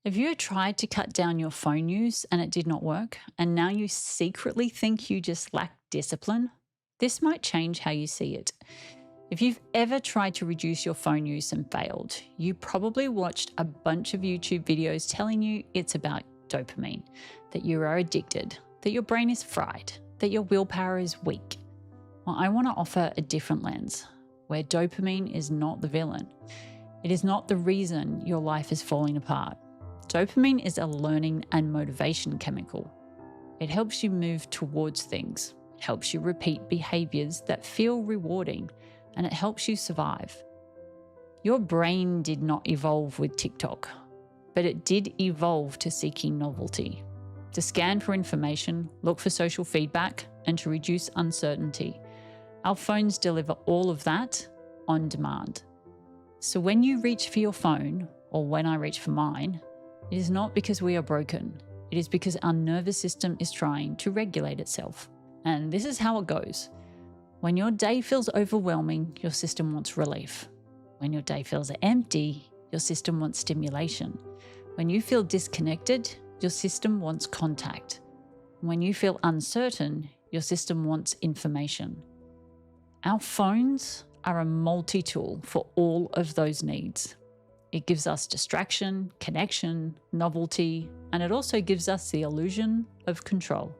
Have you tried to cut down your phone use and it did not work, and now you secretly think you just lack discipline? This might change how you see it. If you've ever tried to reduce your phone use and failed, you probably watched a bunch of YouTube videos telling you it's about dopamine, that you are addicted, that your brain is fried, that your willpower is weak. Well, I want to offer a different lens, where dopamine is not the villain. It is not the reason your life is falling apart. Dopamine is a learning and motivation chemical. It helps you move towards things. It helps you repeat behaviors that feel rewarding, and it helps you survive. Your brain did not evolve with TikTok, but it did evolve to seeking novelty, to scan for information, look for social feedback, and to reduce uncertainty. Our phones deliver all of that on demand. So when you reach for your phone, or when I reach for mine, it is not because we are broken. It is because our nervous system is trying to regulate itself. And this is how it goes. When your day feels overwhelming, your system wants relief. When your day feels empty, your system wants stimulation. When you feel disconnected, your system wants contact. When you feel uncertain, your system wants information. Our phones are a multi-tool for all of those needs. It gives us distraction, connection, novelty, and it also gives us the illusion of control.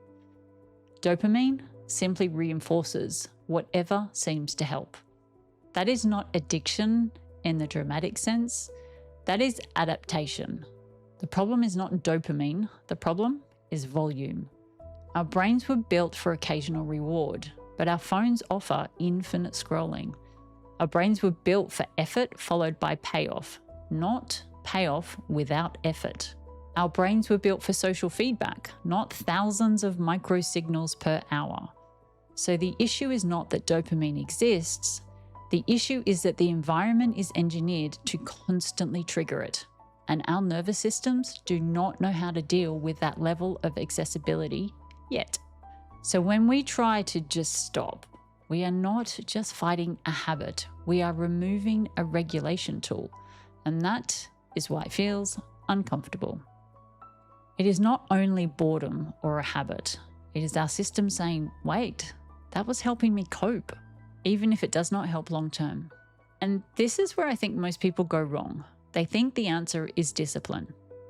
Dopamine simply reinforces whatever seems to help. That is not addiction in the dramatic sense. That is adaptation. The problem is not dopamine. The problem is volume. Our brains were built for occasional reward, but our phones offer infinite scrolling. Our brains were built for effort followed by payoff, not payoff without effort. Our brains were built for social feedback, not thousands of micro signals per hour. So the issue is not that dopamine exists. The issue is that the environment is engineered to constantly trigger it. And our nervous systems do not know how to deal with that level of accessibility yet. So when we try to just stop, we are not just fighting a habit. We are removing a regulation tool. And that is why it feels uncomfortable. It is not only boredom or a habit. It is our system saying, wait, that was helping me cope, even if it does not help long term. And this is where I think most people go wrong. They think the answer is discipline.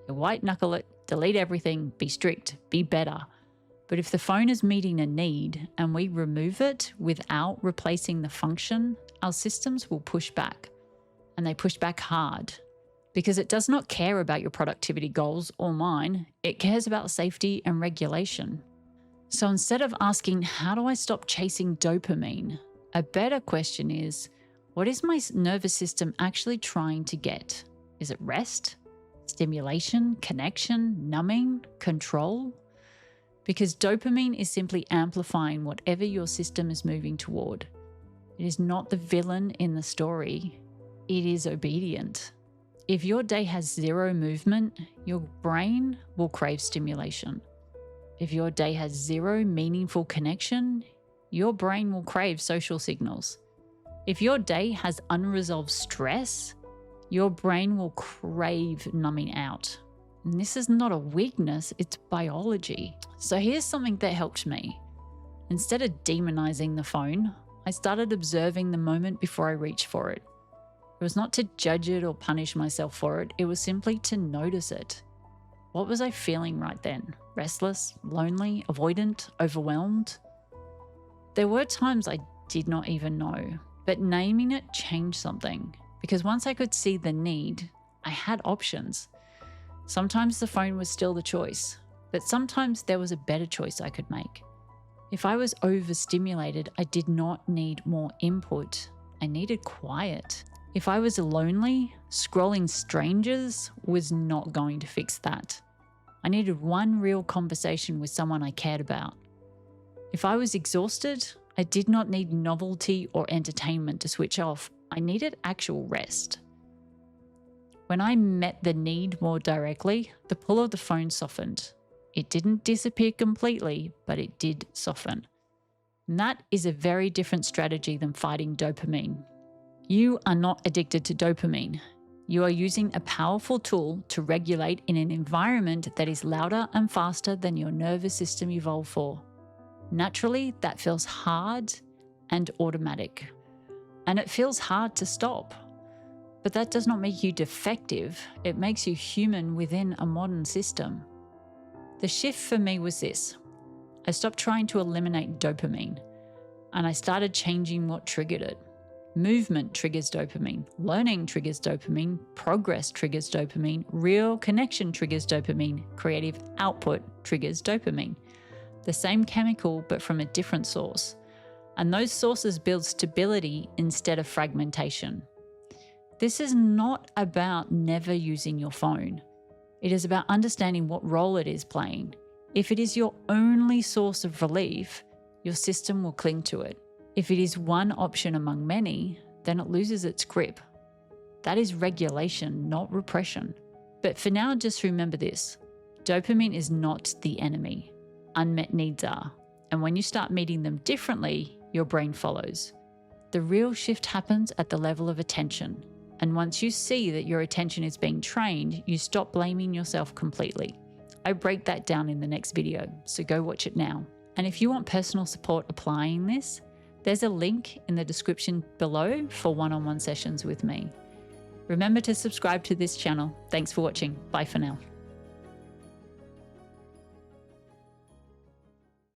You white knuckle it, delete everything, be strict, be better. But if the phone is meeting a need and we remove it without replacing the function, our systems will push back. And they push back hard because it does not care about your productivity goals or mine. It cares about safety and regulation. So instead of asking, how do I stop chasing dopamine? A better question is, what is my nervous system actually trying to get? Is it rest, stimulation, connection, numbing, control? Because dopamine is simply amplifying whatever your system is moving toward. It is not the villain in the story. It is obedient. If your day has zero movement, your brain will crave stimulation. If your day has zero meaningful connection, your brain will crave social signals. If your day has unresolved stress, your brain will crave numbing out. And this is not a weakness, it's biology. So here's something that helped me. Instead of demonizing the phone, I started observing the moment before I reached for it. It was not to judge it or punish myself for it. It was simply to notice it. What was I feeling right then? Restless, lonely, avoidant, overwhelmed? There were times I did not even know, but naming it changed something. Because once I could see the need, I had options. Sometimes the phone was still the choice, but sometimes there was a better choice I could make. If I was overstimulated, I did not need more input. I needed quiet. If I was lonely, scrolling strangers was not going to fix that. I needed one real conversation with someone I cared about. If I was exhausted, I did not need novelty or entertainment to switch off. I needed actual rest. When I met the need more directly, the pull of the phone softened. It didn't disappear completely, but it did soften. And that is a very different strategy than fighting dopamine. You are not addicted to dopamine. You are using a powerful tool to regulate in an environment that is louder and faster than your nervous system evolved for. Naturally, that feels hard and automatic. And it feels hard to stop. But that does not make you defective. It makes you human within a modern system. The shift for me was this. I stopped trying to eliminate dopamine, and I started changing what triggered it. Movement triggers dopamine, learning triggers dopamine, progress triggers dopamine, real connection triggers dopamine, creative output triggers dopamine. The same chemical, but from a different source. And those sources build stability instead of fragmentation. This is not about never using your phone. It is about understanding what role it is playing. If it is your only source of relief, your system will cling to it. If it is one option among many, then it loses its grip. That is regulation, not repression. But for now, just remember this. Dopamine is not the enemy. Unmet needs are. And when you start meeting them differently, your brain follows. The real shift happens at the level of attention. And once you see that your attention is being trained, you stop blaming yourself completely. I break that down in the next video, so go watch it now. And if you want personal support applying this, there's a link in the description below for one-on-one sessions with me. Remember to subscribe to this channel. Thanks for watching. Bye for now.